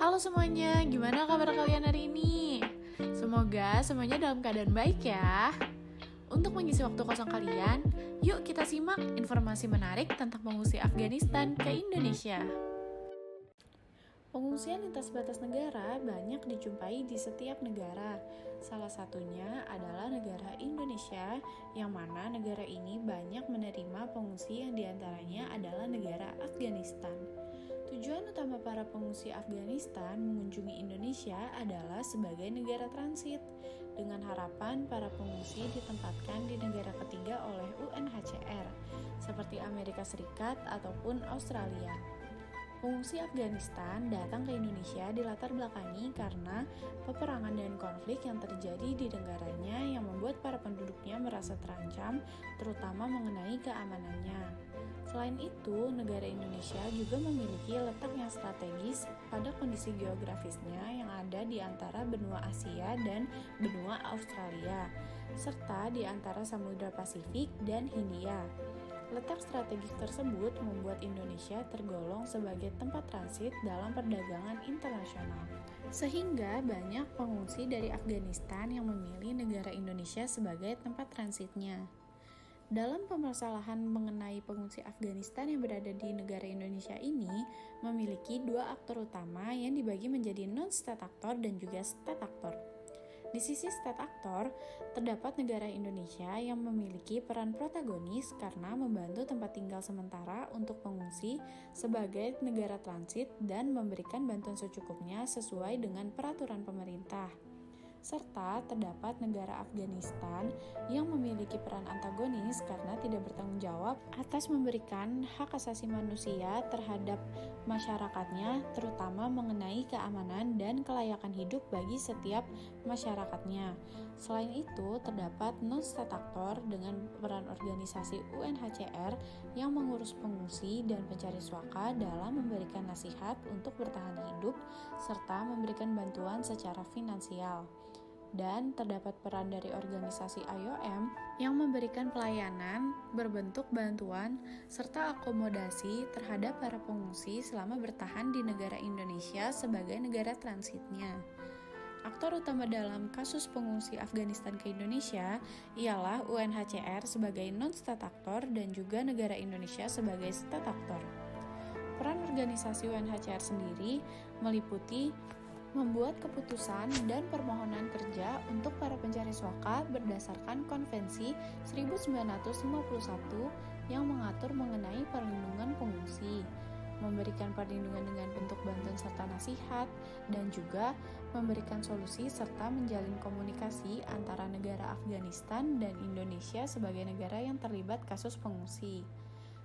Halo semuanya, gimana kabar kalian hari ini? Semoga semuanya dalam keadaan baik ya. Untuk mengisi waktu kosong kalian, yuk kita simak informasi menarik tentang pengungsi Afghanistan ke Indonesia. Pengungsian lintas batas negara banyak dijumpai di setiap negara. Salah satunya adalah negara Indonesia, yang mana negara ini banyak menerima pengungsi yang diantaranya adalah negara Afghanistan. Tujuan utama para pengungsi Afghanistan mengunjungi Indonesia adalah sebagai negara transit, dengan harapan para pengungsi ditempatkan di negara ketiga oleh UNHCR, seperti Amerika Serikat ataupun Australia. Pengungsi Afghanistan datang ke Indonesia dilatar belakangi karena peperangan dan konflik yang terjadi di negaranya yang membuat para penduduknya merasa terancam, terutama mengenai keamanannya. Selain itu, negara Indonesia juga memiliki letak yang strategis pada kondisi geografisnya yang ada di antara benua Asia dan benua Australia, serta di antara Samudra Pasifik dan Hindia. Letak strategis tersebut membuat Indonesia tergolong sebagai tempat transit dalam perdagangan internasional. Sehingga banyak pengungsi dari Afghanistan yang memilih negara Indonesia sebagai tempat transitnya. Dalam permasalahan mengenai pengungsi Afghanistan yang berada di negara Indonesia ini, memiliki dua aktor utama yang dibagi menjadi non-state actor dan juga state actor. Di sisi state actor, terdapat negara Indonesia yang memiliki peran protagonis karena membantu tempat tinggal sementara untuk pengungsi sebagai negara transit dan memberikan bantuan secukupnya sesuai dengan peraturan pemerintah. Serta terdapat negara Afghanistan yang memiliki peran antagonis karena tidak bertanggung jawab atas memberikan hak asasi manusia terhadap masyarakatnya, terutama mengenai keamanan dan kelayakan hidup bagi setiap masyarakatnya. Selain itu, terdapat non-state actor dengan peran organisasi UNHCR yang mengurus pengungsi dan pencari suaka dalam memberikan nasihat untuk bertahan hidup serta memberikan bantuan secara finansial. Dan terdapat peran dari organisasi IOM yang memberikan pelayanan berbentuk bantuan serta akomodasi terhadap para pengungsi selama bertahan di negara Indonesia sebagai negara transitnya. Aktor utama dalam kasus pengungsi Afghanistan ke Indonesia ialah UNHCR sebagai non-state actor dan juga negara Indonesia sebagai state actor. Peran organisasi UNHCR sendiri meliputi membuat keputusan dan permohonan kerja untuk para pencari suaka berdasarkan Konvensi 1951 yang mengatur mengenai perlindungan pengungsi, memberikan perlindungan dengan bentuk bantuan serta nasihat, dan juga memberikan solusi serta menjalin komunikasi antara negara Afghanistan dan Indonesia sebagai negara yang terlibat kasus pengungsi.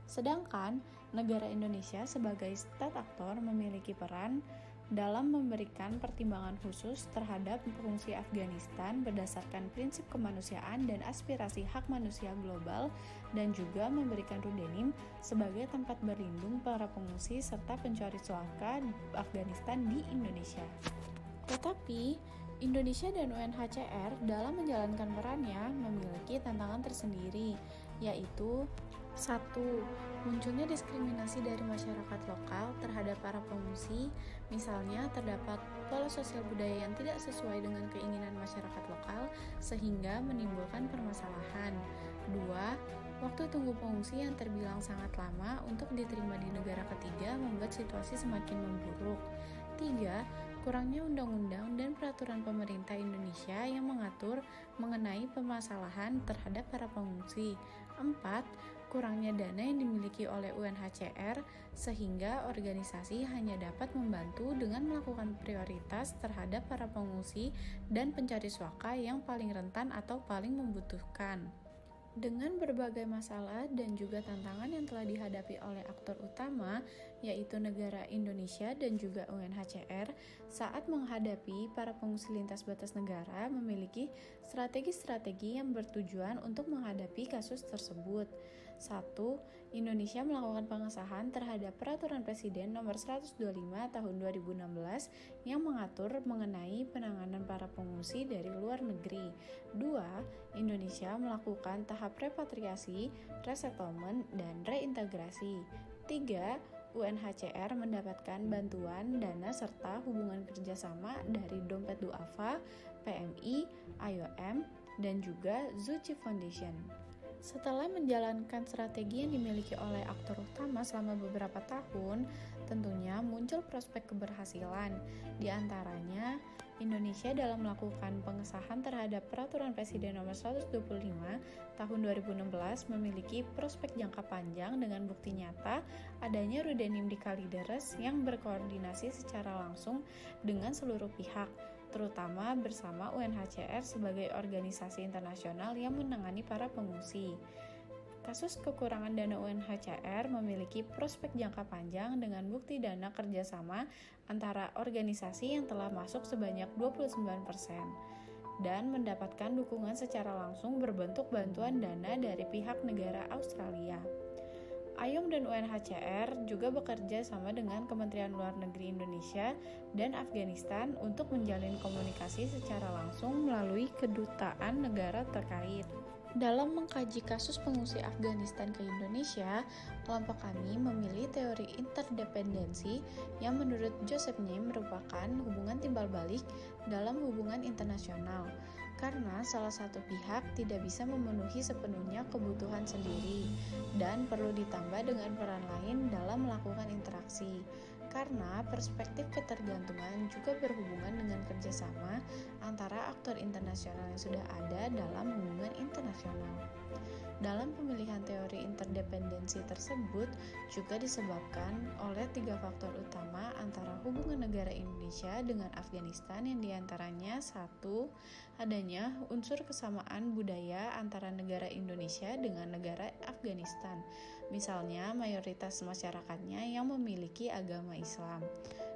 Sedangkan negara Indonesia sebagai state actor memiliki peran dalam memberikan pertimbangan khusus terhadap pengungsi Afghanistan berdasarkan prinsip kemanusiaan dan aspirasi hak manusia global, dan juga memberikan Rudenim sebagai tempat berlindung para pengungsi serta pencari suaka Afghanistan di Indonesia. Tetapi, Indonesia dan UNHCR dalam menjalankan perannya memiliki tantangan tersendiri, yaitu 1. Munculnya diskriminasi dari masyarakat lokal terhadap para pengungsi, misalnya terdapat pola sosial budaya yang tidak sesuai dengan keinginan masyarakat lokal sehingga menimbulkan permasalahan. 2. Waktu tunggu pengungsi yang terbilang sangat lama untuk diterima di negara ketiga membuat situasi semakin memburuk. 3. Kurangnya undang-undang dan peraturan pemerintah Indonesia yang mengatur mengenai permasalahan terhadap para pengungsi. 4. Kurangnya dana yang dimiliki oleh UNHCR sehingga organisasi hanya dapat membantu dengan melakukan prioritas terhadap para pengungsi dan pencari suaka yang paling rentan atau paling membutuhkan. Dengan berbagai masalah dan juga tantangan yang telah dihadapi oleh aktor utama, yaitu negara Indonesia dan juga UNHCR, saat menghadapi para pengungsi lintas batas negara memiliki strategi-strategi yang bertujuan untuk menghadapi kasus tersebut. 1. Indonesia melakukan pengesahan terhadap Peraturan Presiden Nomor 125 Tahun 2016 yang mengatur mengenai penanganan para pengungsi dari luar negeri. 2. Indonesia melakukan tahap repatriasi, resettlement, dan reintegrasi. 3. UNHCR mendapatkan bantuan dana serta hubungan kerjasama dari Dompet Duafa, PMI, IOM, dan juga Zuci Foundation. Setelah menjalankan strategi yang dimiliki oleh aktor utama selama beberapa tahun, tentunya muncul prospek keberhasilan. Di antaranya, Indonesia dalam melakukan pengesahan terhadap Peraturan Presiden Nomor 125 Tahun 2016 memiliki prospek jangka panjang dengan bukti nyata adanya rudenim di Kalideres yang berkoordinasi secara langsung dengan seluruh pihak, terutama bersama UNHCR sebagai organisasi internasional yang menangani para pengungsi. Kasus kekurangan dana UNHCR memiliki prospek jangka panjang dengan bukti dana kerjasama antara organisasi yang telah masuk sebanyak 29% dan mendapatkan dukungan secara langsung berbentuk bantuan dana dari pihak negara Australia. IOM dan UNHCR juga bekerja sama dengan Kementerian Luar Negeri Indonesia dan Afghanistan untuk menjalin komunikasi secara langsung melalui kedutaan negara terkait. Dalam mengkaji kasus pengungsi Afghanistan ke Indonesia, kelompok kami memilih teori interdependensi yang menurut Joseph Nye merupakan hubungan timbal balik dalam hubungan internasional, karena salah satu pihak tidak bisa memenuhi sepenuhnya kebutuhan sendiri dan perlu ditambah dengan peran lain dalam melakukan interaksi. Karena perspektif ketergantungan juga berhubungan dengan kerjasama antara aktor internasional yang sudah ada dalam hubungan internasional. Dalam pemilihan teori interdependensi tersebut juga disebabkan oleh 3 faktor utama antara hubungan negara Indonesia dengan Afghanistan yang diantaranya 1. Adanya unsur kesamaan budaya antara negara Indonesia dengan negara Afghanistan. Misalnya mayoritas masyarakatnya yang memiliki agama Islam.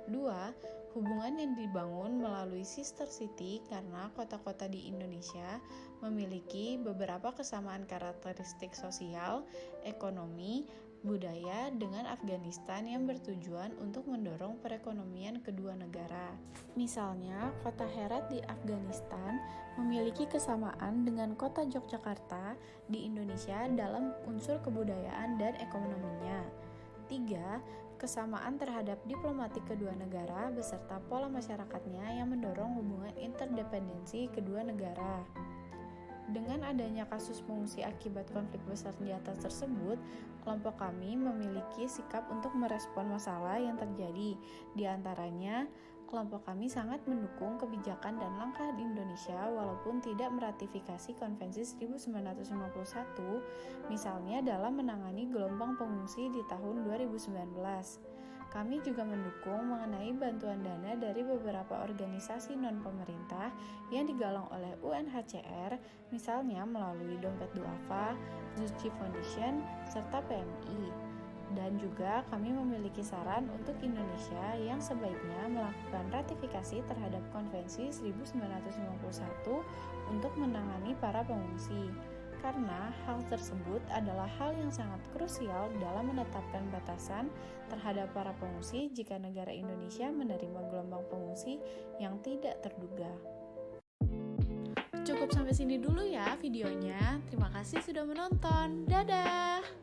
2. Hubungan yang dibangun melalui sister city karena kota-kota di Indonesia memiliki beberapa kesamaan karakteristik sosial, ekonomi, budaya dengan Afghanistan yang bertujuan untuk mendorong perekonomian kedua negara. Misalnya, kota Herat di Afghanistan memiliki kesamaan dengan kota Yogyakarta di Indonesia dalam unsur kebudayaan dan ekonominya. 3. Kesamaan terhadap diplomatik kedua negara beserta pola masyarakatnya yang mendorong hubungan interdependensi kedua negara. Dengan adanya kasus pengungsi akibat konflik bersenjata tersebut, kelompok kami memiliki sikap untuk merespon masalah yang terjadi. Di antaranya, kelompok kami sangat mendukung kebijakan dan langkah Indonesia walaupun tidak meratifikasi Konvensi 1951, misalnya dalam menangani gelombang pengungsi di tahun 2019. Kami juga mendukung mengenai bantuan dana dari beberapa organisasi non-pemerintah yang digalang oleh UNHCR, misalnya melalui Dompet Duafa, Zuci Foundation, serta PMI. Dan juga kami memiliki saran untuk Indonesia yang sebaiknya melakukan ratifikasi terhadap Konvensi 1951 untuk menangani para pengungsi. Karena hal tersebut adalah hal yang sangat krusial dalam menetapkan batasan terhadap para pengungsi jika negara Indonesia menerima gelombang pengungsi yang tidak terduga. Cukup sampai sini dulu ya videonya. Terima kasih sudah menonton. Dadah!